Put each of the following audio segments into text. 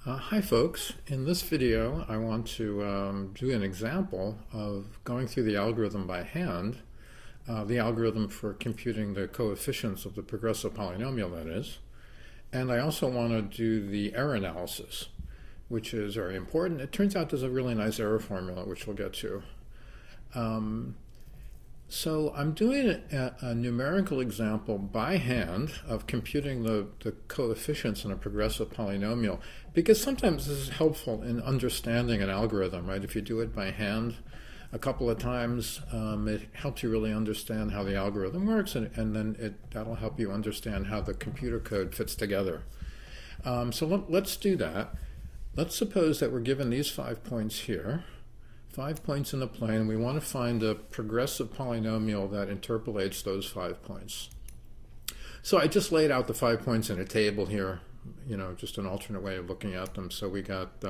Hi folks, in this video I want to do an example of going through the algorithm by hand, the algorithm for computing the coefficients of the progressive polynomial, that is. And I also want to do the error analysis, which is very important. It turns out there's a really nice error formula, which we'll get to. So I'm doing a numerical example by hand of computing the coefficients in a progressive polynomial, because sometimes this is helpful in understanding an algorithm, right? If you do it by hand a couple of times, it helps you really understand how the algorithm works, and then that'll help you understand how the computer code fits together. So let's do that. Let's suppose that we're given these 5 points here. 5 points in the plane. We want to find a progressive polynomial that interpolates those 5 points. So I just laid out the 5 points in a table here, just an alternate way of looking at them. So we got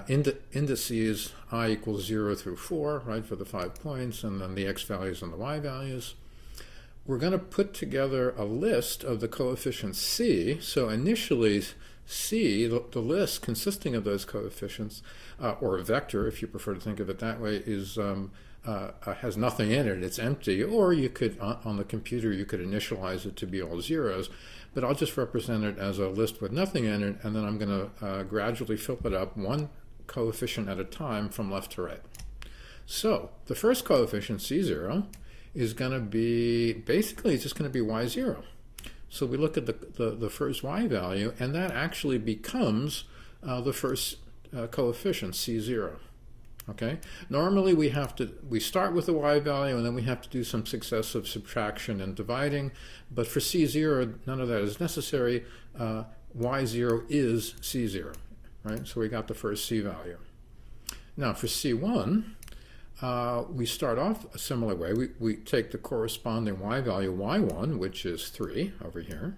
indices I equals 0 through 4, right, for the 5 points, and then the x values and the y values. We're going to put together a list of the coefficients c. So initially, C, the list consisting of those coefficients, or a vector, if you prefer to think of it that way, is has nothing in it. It's empty. Or you could, on the computer, you could initialize it to be all zeros. But I'll just represent it as a list with nothing in it, and then I'm going to gradually fill it up one coefficient at a time from left to right. So the first coefficient, C0, is going to be, basically, it's just going to be y0. So we look at the first y value, and that actually becomes the first coefficient, C0. Okay? Normally we start with the y value, and then we have to do some successive subtraction and dividing, but for C0, none of that is necessary. Y0 is C0, right? So we got the first C value. Now for C1, we start off a similar way. We take the corresponding y value, y1, which is 3 over here.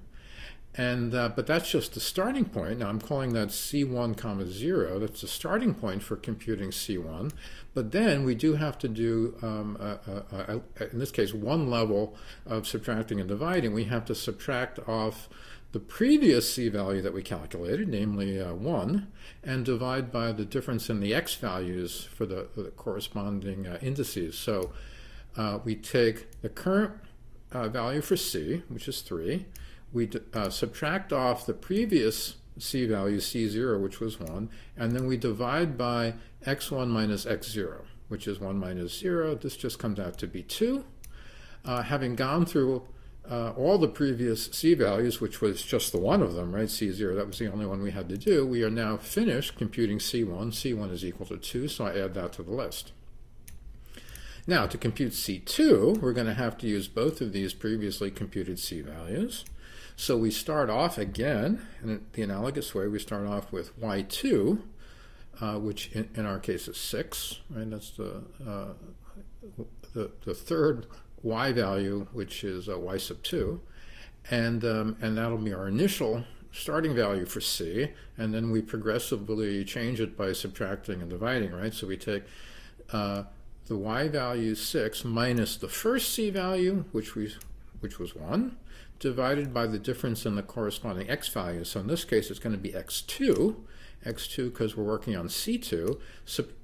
And but that's just the starting point. Now I'm calling that C1 comma 0. That's the starting point for computing C1. But then we do have to do, in this case, one level of subtracting and dividing. We have to subtract off the previous C value that we calculated, namely 1, and divide by the difference in the x values for the corresponding indices. So we take the current value for C, which is 3. We subtract off the previous C value, C0, which was 1, and then we divide by x1 minus x0, which is 1 minus 0. This just comes out to be 2. Having gone through all the previous C values, which was just the one of them, right, C0, that was the only one we had to do, we are now finished computing C1. C1 is equal to 2, so I add that to the list. Now, to compute C2, we're going to have to use both of these previously computed C values. So we start off again, in the analogous way, we start off with y2, which in our case is 6, right? That's the third y value, which is y sub 2, and that'll be our initial starting value for C, and then we progressively change it by subtracting and dividing, right? So we take the y value 6 minus the first C value, which was 1, divided by the difference in the corresponding x value. So in this case, it's going to be x2 because we're working on C2,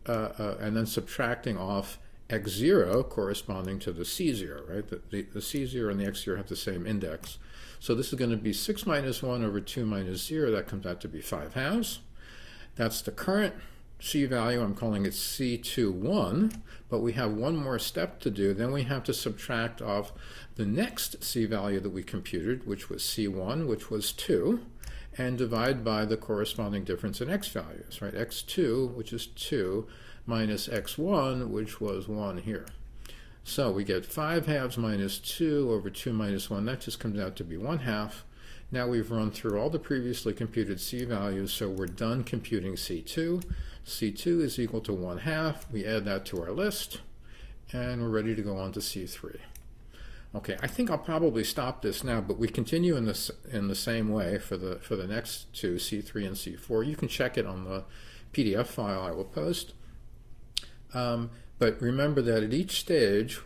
and then subtracting off x0 corresponding to the C0, right? The C0 and the x0 have the same index. So this is going to be 6 minus 1 over 2 minus 0. That comes out to be 5 halves. That's the current C value. I'm calling it C21, but we have one more step to do. Then we have to subtract off the next C value that we computed, which was C1, which was 2, and divide by the corresponding difference in x values, right? x2, which is 2, minus x1, which was 1 here. So we get 5 halves minus 2 over 2 minus 1. That just comes out to be 1 half. Now we've run through all the previously computed C values, so we're done computing C2. C2 is equal to 1 half. We add that to our list, and we're ready to go on to C3. Okay, I think I'll probably stop this now, but we continue in the same way for the next two, C3 and C4. You can check it on the PDF file I will post. But remember that at each stage,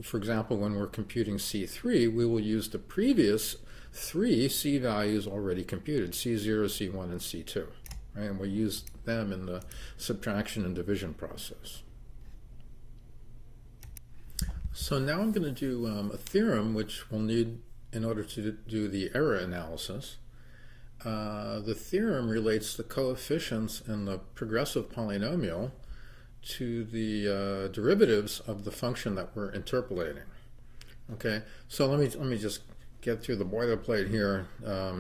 for example, when we're computing C3, we will use the previous 3 C values already computed, C0, C1, and C2. right? And we use them in the subtraction and division process. So now I'm going to do a theorem which we'll need in order to do the error analysis. The theorem relates the coefficients in the progressive polynomial to the derivatives of the function that we're interpolating. Okay, so let me just get through the boilerplate here,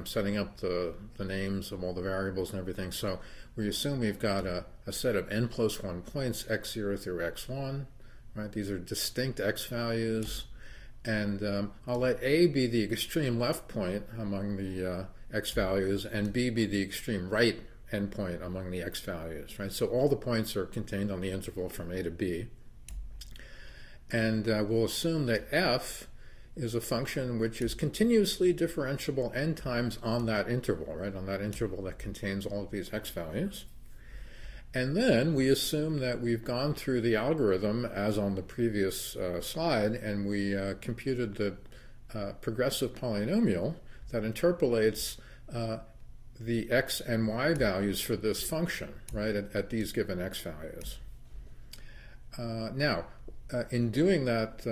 setting up the names of all the variables and everything. So we assume we've got a set of n plus 1 points, x0 through x1. Right? These are distinct x values, and I'll let A be the extreme left point among the x values, and B be the extreme right endpoint among the x values. Right? So all the points are contained on the interval from A to B. And we'll assume that f is a function which is continuously differentiable n times on that interval, right? On that interval that contains all of these x values. And then we assume that we've gone through the algorithm as on the previous slide, and we computed the progressive polynomial that interpolates the x and y values for this function, right, at these given x values. Now, in doing that,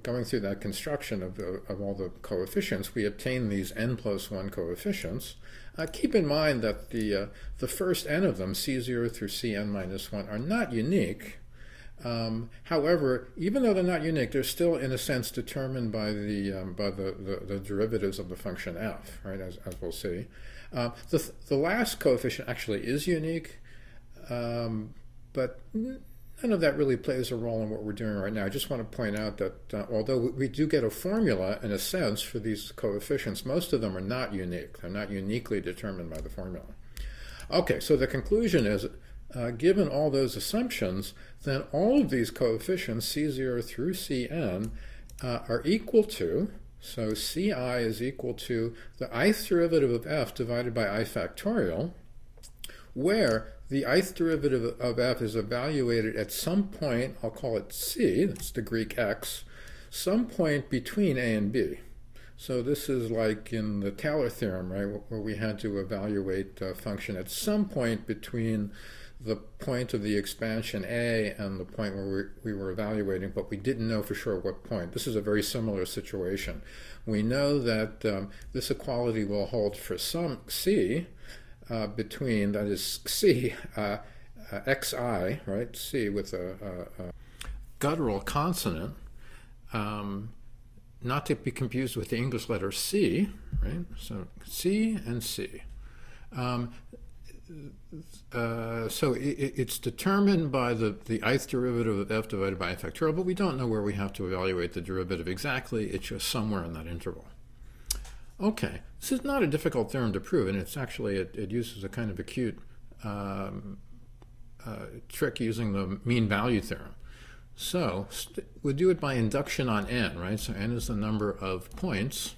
going through that construction of all the coefficients, we obtain these n plus 1 coefficients. Keep in mind that the first n of them, c0 through cn minus 1, are not unique. However, even though they're not unique, they're still, in a sense, determined by the derivatives of the function f, right, as we'll see. The last coefficient actually is unique, but none of that really plays a role in what we're doing right now. I just want to point out that although we do get a formula, in a sense, for these coefficients, most of them are not unique. They're not uniquely determined by the formula. Okay, so the conclusion is, given all those assumptions, then all of these coefficients, c0 through cn, are equal to, so ci is equal to the ith derivative of f divided by I factorial, where the ith derivative of f is evaluated at some point, I'll call it c, that's the Greek x, some point between a and b. So this is like in the Taylor theorem, right, where we had to evaluate a function at some point between the point of the expansion a and the point where we were evaluating, but we didn't know for sure what point. This is a very similar situation. We know that this equality will hold for some c, between, that is c, xi, right, c with a guttural consonant, not to be confused with the English letter c, right, so c and c. So it's determined by the ith derivative of f divided by I factorial, but we don't know where we have to evaluate the derivative exactly. It's just somewhere in that interval. Okay, this is not a difficult theorem to prove, and it's actually, it uses a kind of acute trick using the mean value theorem. So we'll do it by induction on n, right? So n is the number of points.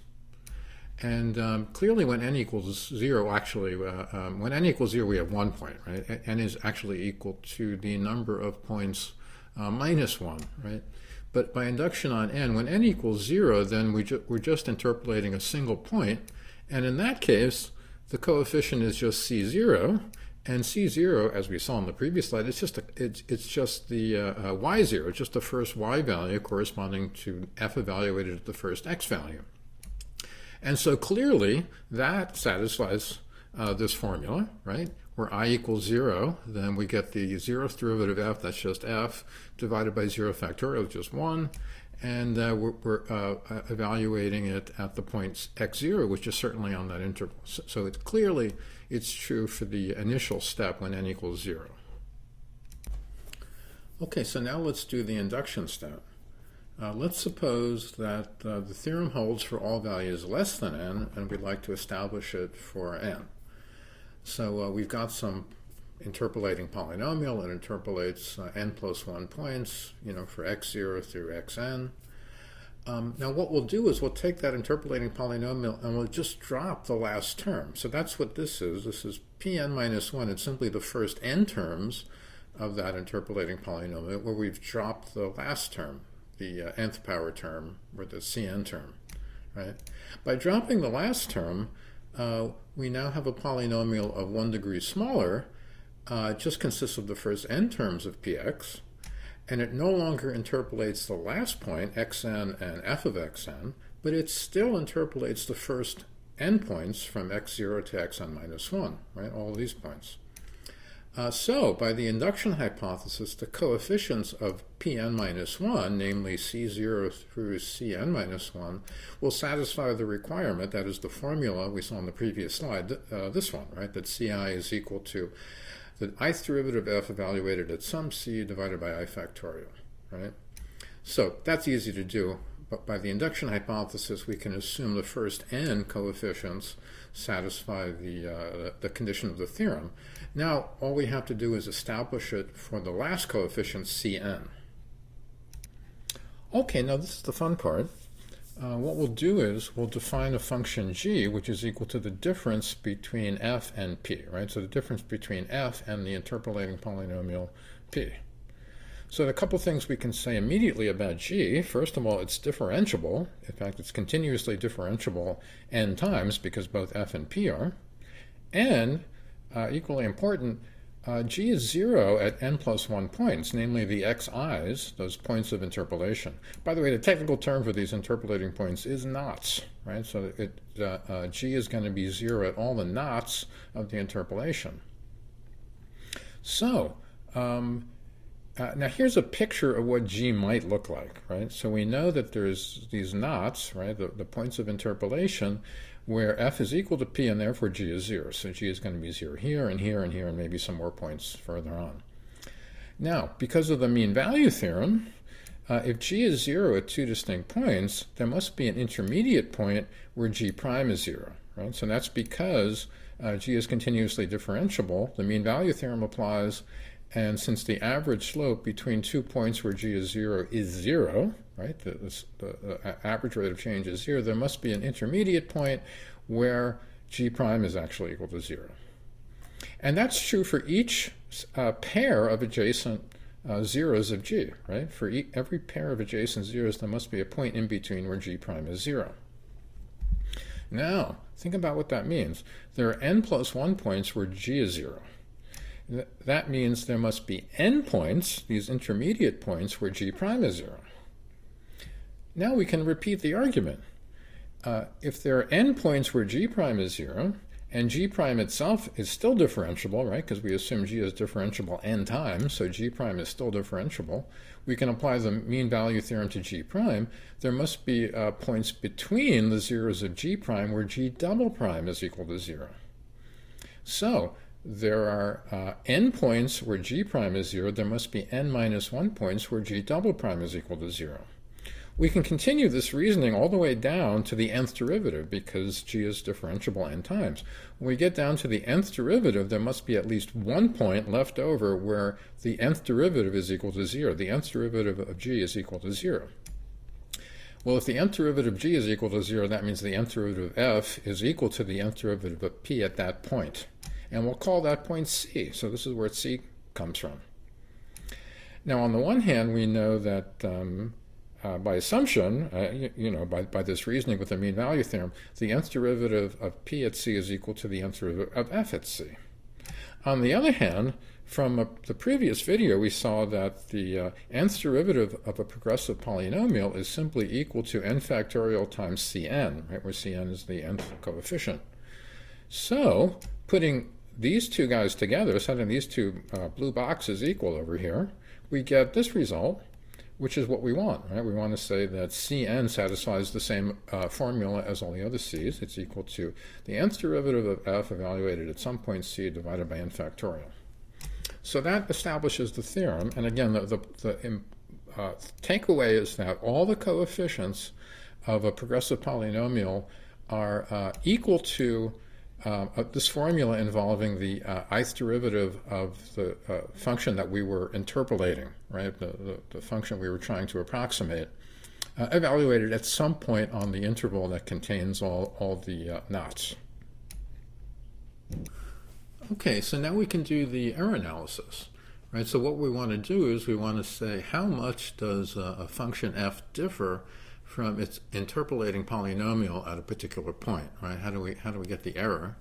And clearly when n equals 0, actually, when n equals 0, we have 1 point, right? N is actually equal to the number of points minus 1, right? But by induction on n, when n equals 0, then we're just interpolating a single point. And in that case, the coefficient is just c0. And c0, as we saw in the previous slide, it's just the y0, just the first y value corresponding to f evaluated at the first x value. And so clearly, that satisfies this formula, right? Where I equals 0, then we get the 0th derivative of f, that's just f, divided by 0 factorial, just 1. And we're evaluating it at the point x0, which is certainly on that interval. So it's clearly, it's true for the initial step when n equals 0. Okay, so now let's do the induction step. Let's suppose that the theorem holds for all values less than n, and we'd like to establish it for n. So we've got some interpolating polynomial. It interpolates n plus 1 points, for x0 through xn. Now what we'll do is we'll take that interpolating polynomial and we'll just drop the last term. So that's what this is. This is Pn minus 1. It's simply the first n terms of that interpolating polynomial where we've dropped the last term, the nth power term, or the Cn term, right? By dropping the last term, we now have a polynomial of 1 degree smaller. It just consists of the first n terms of px, and it no longer interpolates the last point, xn and f of xn, but it still interpolates the first n points from x0 to xn minus 1, right? All of these points. So, by the induction hypothesis, the coefficients of Pn minus 1, namely C0 through Cn minus 1, will satisfy the requirement, that is the formula we saw on the previous slide, this one, right, that Ci is equal to the ith derivative f evaluated at some c divided by I factorial, right? So, that's easy to do, but by the induction hypothesis, we can assume the first n coefficients satisfy the condition of the theorem. Now, all we have to do is establish it for the last coefficient, Cn. Okay, now this is the fun part. What we'll do is we'll define a function g, which is equal to the difference between f and p, right? So the difference between f and the interpolating polynomial p. So a couple things we can say immediately about g. First of all, it's differentiable. In fact, it's continuously differentiable n times because both f and p are. And equally important, g is 0 at n plus 1 points, namely the xi's, those points of interpolation. By the way, the technical term for these interpolating points is knots, right? So g is going to be 0 at all the knots of the interpolation. So, now here's a picture of what g might look like, right? So we know that there's these knots, right, the points of interpolation, where f is equal to p and therefore g is 0. So g is going to be 0 here and here and here and maybe some more points further on. Now, because of the mean value theorem, if g is 0 at 2 distinct points, there must be an intermediate point where g prime is 0, right? So that's because g is continuously differentiable. The mean value theorem applies, and since the average slope between 2 points where g is 0, right, the average rate of change is 0, there must be an intermediate point where g prime is actually equal to 0. And that's true for each pair of adjacent zeros of g, right? For every pair of adjacent zeros, there must be a point in between where g prime is 0. Now, think about what that means. There are n plus 1 points where g is 0. That means there must be n points, these intermediate points, where g prime is 0. Now we can repeat the argument. If there are n points where g prime is 0, and g prime itself is still differentiable, right, because we assume g is differentiable n times, so g prime is still differentiable, we can apply the mean value theorem to g prime. There must be points between the zeros of g prime where g double prime is equal to 0. So, there are n points where g prime is 0. There must be n minus 1 points where g double prime is equal to 0. We can continue this reasoning all the way down to the nth derivative because g is differentiable n times. When we get down to the nth derivative, there must be at least 1 point left over where the nth derivative is equal to 0. The nth derivative of g is equal to 0. Well, if the nth derivative of g is equal to 0, that means the nth derivative of f is equal to the nth derivative of p at that point. And we'll call that point c. So this is where c comes from. Now, on the one hand, we know that by assumption, by this reasoning with the mean value theorem, the nth derivative of p at c is equal to the nth derivative of f at c. On the other hand, from the previous video, we saw that the nth derivative of a progressive polynomial is simply equal to n factorial times cn, right, where cn is the nth coefficient. So, putting these two guys together, setting these two blue boxes equal over here, we get this result, which is what we want, right? We want to say that Cn satisfies the same formula as all the other c's. It's equal to the nth derivative of f evaluated at some point c divided by n factorial. So that establishes the theorem, and again, the takeaway is that all the coefficients of a progressive polynomial are equal to this formula involving the ith derivative of the function that we were interpolating, right? The function we were trying to approximate, evaluated at some point on the interval that contains all the knots. Okay, so now we can do the error analysis, right? So what we want to do is we want to say how much does a function f differ from its interpolating polynomial at a particular point, right? How do we get the error?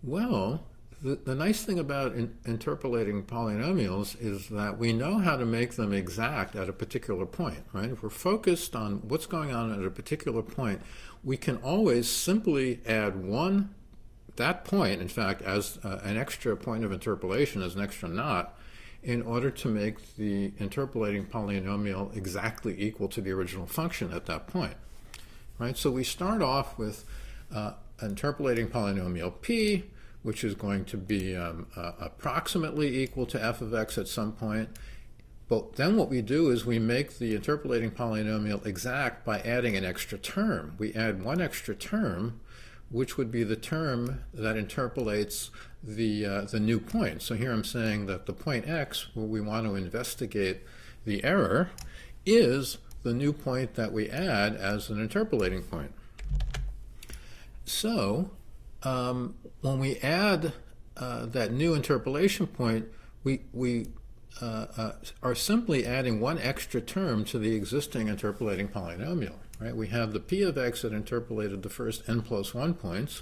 Well, the nice thing about interpolating polynomials is that we know how to make them exact at a particular point, right? If we're focused on what's going on at a particular point, we can always simply add that point, in fact, as an extra point of interpolation, as an extra knot, in order to make the interpolating polynomial exactly equal to the original function at that point, right? So we start off with interpolating polynomial p, which is going to be approximately equal to f of x at some point. But then what we do is we make the interpolating polynomial exact by adding an extra term. We add one extra term, which would be the term that interpolates the new point. So here I'm saying that the point x, where we want to investigate the error, is the new point that we add as an interpolating point. So when we add that new interpolation point, we are simply adding one extra term to the existing interpolating polynomial, right? We have the p of x that interpolated the first n plus 1 points.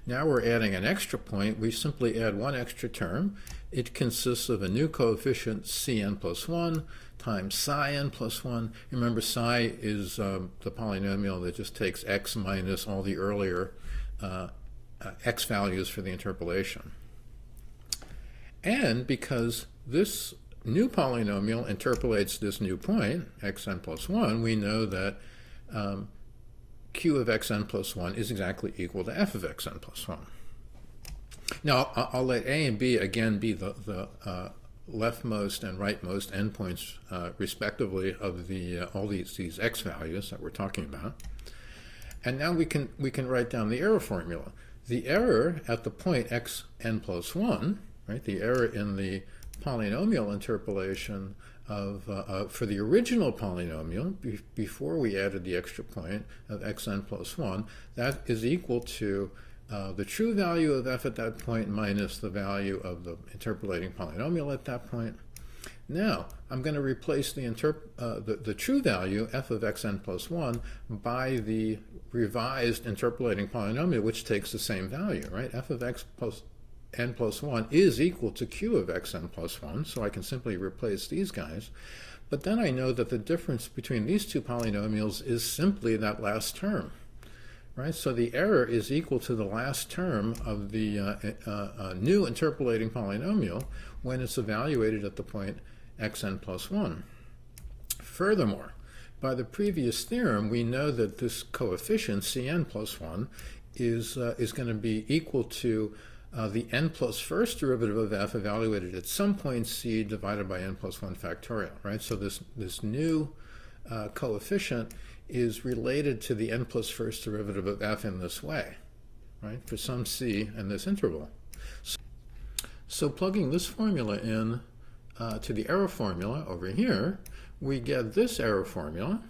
Now we're adding an extra point. We simply add one extra term. It consists of a new coefficient cn plus 1 times psi n plus 1. Remember, psi is the polynomial that just takes x minus all the earlier x values for the interpolation. And because this new polynomial interpolates this new point, xn plus 1, we know that q of xn plus 1 is exactly equal to f of xn plus 1. Now, I'll let a and b again be the leftmost and rightmost endpoints, respectively, of all these x values that we're talking about. And now we can write down the error formula. The error at the point xn plus 1, right, the error in the polynomial interpolation for the original polynomial before we added the extra point of xn plus 1, that is equal to the true value of f at that point minus the value of the interpolating polynomial at that point. Now, I'm going to replace the true value, f of xn plus 1, by the revised interpolating polynomial, which takes the same value, right? F of x plus n plus 1 is equal to q of xn plus 1, so I can simply replace these guys. But then I know that the difference between these two polynomials is simply that last term, right? So the error is equal to the last term of the new interpolating polynomial when it's evaluated at the point xn plus 1. Furthermore, by the previous theorem, we know that this coefficient, cn plus 1, is going to be equal to the n plus first derivative of f evaluated at some point c divided by n plus 1 factorial, right? So this new coefficient is related to the n plus first derivative of f in this way, right, for some c in this interval. So plugging this formula in to the error formula over here, we get this error formula,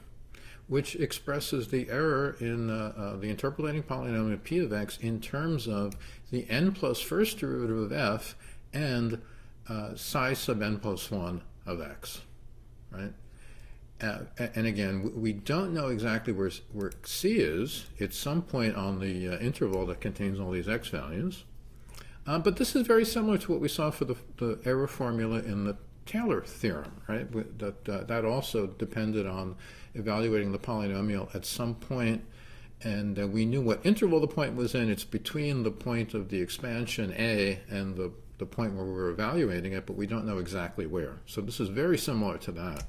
which expresses the error in the interpolating polynomial p of x in terms of the n plus first derivative of f and psi sub n plus 1 of x, right? And again, we don't know exactly where c is. It's some point on the interval that contains all these x values. But this is very similar to what we saw for the error formula in the Taylor theorem, right? That also depended on evaluating the polynomial at some point, and we knew what interval the point was in. It's between the point of the expansion A and the point where we're evaluating it, but we don't know exactly where. So this is very similar to that,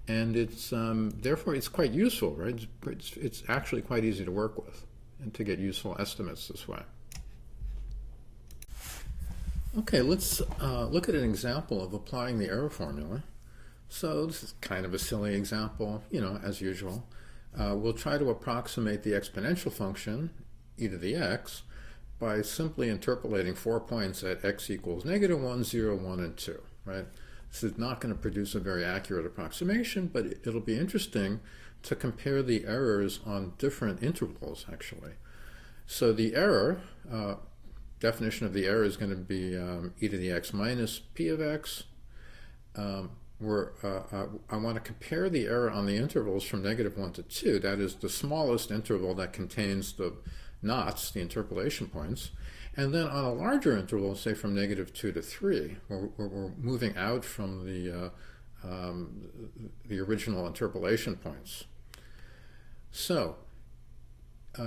and it's therefore it's quite useful, right? It's actually quite easy to work with and to get useful estimates this way. Okay, let's look at an example of applying the error formula. So this is kind of a silly example, as usual. We'll try to approximate the exponential function, e to the x, by simply interpolating 4 points at x equals -1, 0, 1, and 2, right? This is not going to produce a very accurate approximation, but it'll be interesting to compare the errors on different intervals, actually. So the error, definition of the error is going to be e to the x minus p of x. I want to compare the error on the intervals from -1 to 2, that is the smallest interval that contains the knots, the interpolation points, and then on a larger interval, say from -2 to 3, where we're moving out from the original interpolation points. So,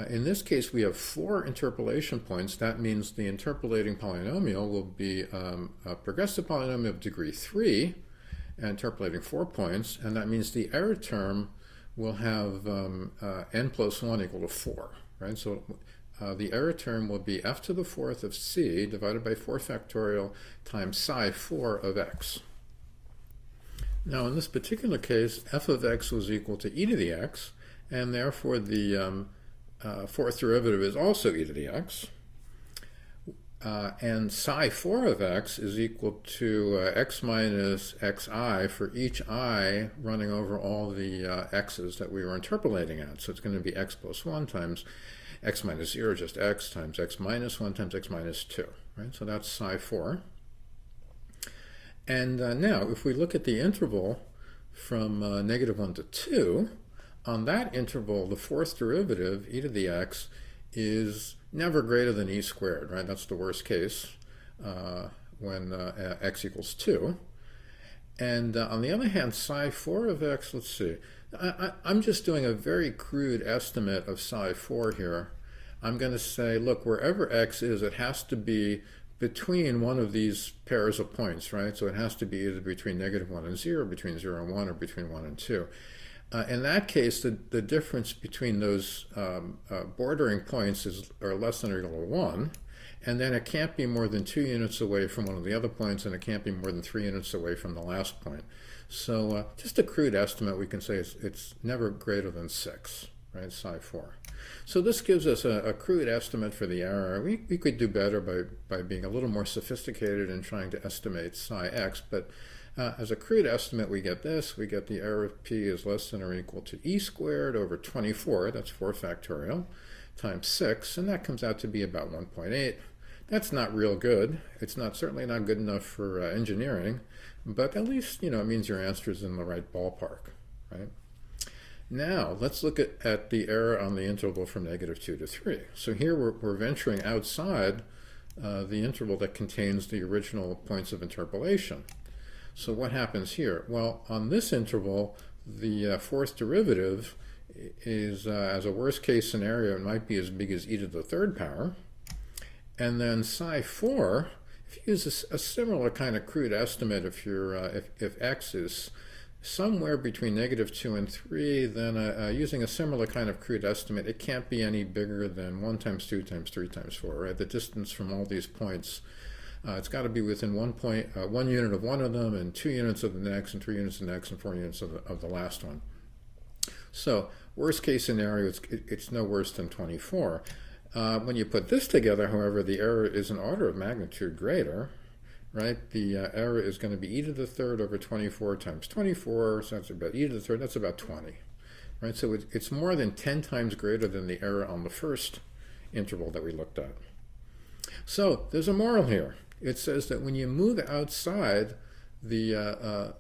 in this case, we have 4 interpolation points. That means the interpolating polynomial will be a progressive polynomial of degree 3, interpolating 4 points, and that means the error term will have n plus 1 equal to 4, right? So the error term will be f to the 4th of c divided by 4 factorial times psi 4 of x. Now, in this particular case, f of x was equal to e to the x, and therefore the fourth derivative is also e to the x. And psi 4 of x is equal to x minus xi for each I running over all the x's that we were interpolating at. So it's going to be x plus 1 times x minus 0, just x, times x minus 1 times x minus 2. Right? So that's psi 4. And now, if we look at the interval from -1 to 2, on that interval, the fourth derivative, e to the x, is never greater than e squared, right? That's the worst case when x equals 2. And on the other hand, psi 4 of x, let's see. I'm just doing a very crude estimate of psi 4 here. I'm going to say, look, wherever x is, it has to be between one of these pairs of points, right? So it has to be either between -1 and 0, between 0 and 1, or between 1 and 2. In that case, the difference between those bordering points are less than or equal to 1, and then it can't be more than 2 units away from one of the other points, and it can't be more than 3 units away from the last point. So just a crude estimate, we can say it's never greater than 6, right, psi 4. So this gives us a crude estimate for the error. We could do better by being a little more sophisticated in trying to estimate psi x, but as a crude estimate, we get this. We get the error of p is less than or equal to e squared over 24, that's 4 factorial, times 6, and that comes out to be about 1.8. That's not real good. It's certainly not good enough for engineering, but at least, it means your answer is in the right ballpark, right? Now, let's look at the error on the interval from -2 to 3. So here we're venturing outside the interval that contains the original points of interpolation. So what happens here? Well, on this interval, the fourth derivative is, as a worst-case scenario, it might be as big as e to the 3rd power. And then psi 4, if you use a similar kind of crude estimate, if x is somewhere between -2 and 3, then using a similar kind of crude estimate, it can't be any bigger than 1 times 2 times 3 times 4, right? The distance from all these points, it's got to be within 1 unit of one of them, and 2 units of the next, and 3 units of the next, and 4 units of the last one. So worst case scenario, it's no worse than 24. When you put this together, however, the error is an order of magnitude greater, right? The error is going to be e to the 3rd over 24 times 24, so that's about e to the 3rd, that's about 20, right? So it's more than 10 times greater than the error on the first interval that we looked at. So there's a moral here. It says that when you move outside the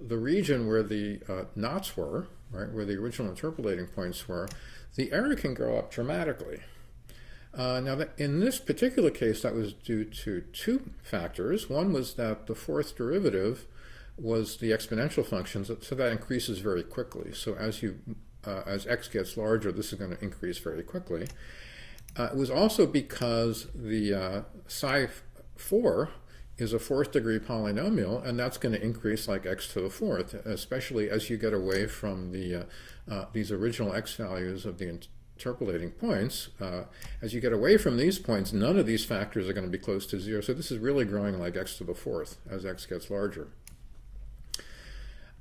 region where the knots were, right, where the original interpolating points were, the error can go up dramatically. Now, in this particular case, that was due to 2 factors. One was that the fourth derivative was the exponential function, so that increases very quickly. So as x gets larger, this is going to increase very quickly. It was also because the psi 4 is a 4th degree polynomial, and that's going to increase like x to the 4th, especially as you get away from these original x values of the interpolating points. As you get away from these points, none of these factors are going to be close to 0, so this is really growing like x to the 4th as x gets larger.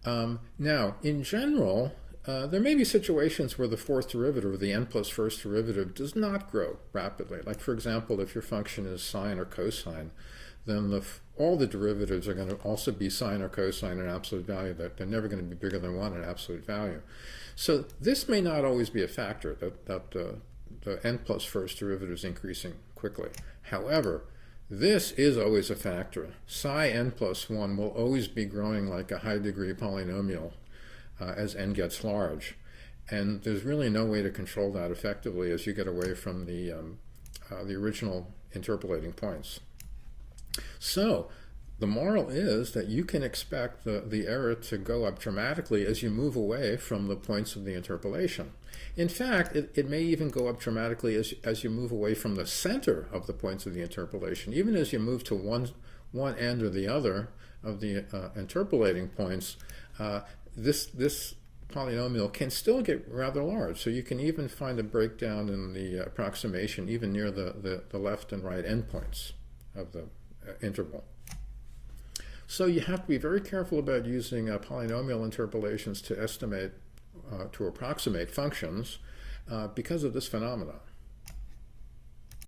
Now, in general, there may be situations where the fourth derivative, or the n plus first derivative, does not grow rapidly. Like, for example, if your function is sine or cosine, then all the derivatives are going to also be sine or cosine in absolute value. They're never going to be bigger than 1 in absolute value. So this may not always be a factor, that the n plus first derivative is increasing quickly. However, this is always a factor. Psi n plus 1 will always be growing like a high-degree polynomial as n gets large. And there's really no way to control that effectively as you get away from the original interpolating points. So the moral is that you can expect the error to go up dramatically as you move away from the points of the interpolation. In fact, it may even go up dramatically as you move away from the center of the points of the interpolation. Even as you move to one end or the other of the interpolating points, this polynomial can still get rather large. So you can even find a breakdown in the approximation even near the left and right endpoints of the interval. So you have to be very careful about using polynomial interpolations to estimate, to approximate functions because of this phenomenon.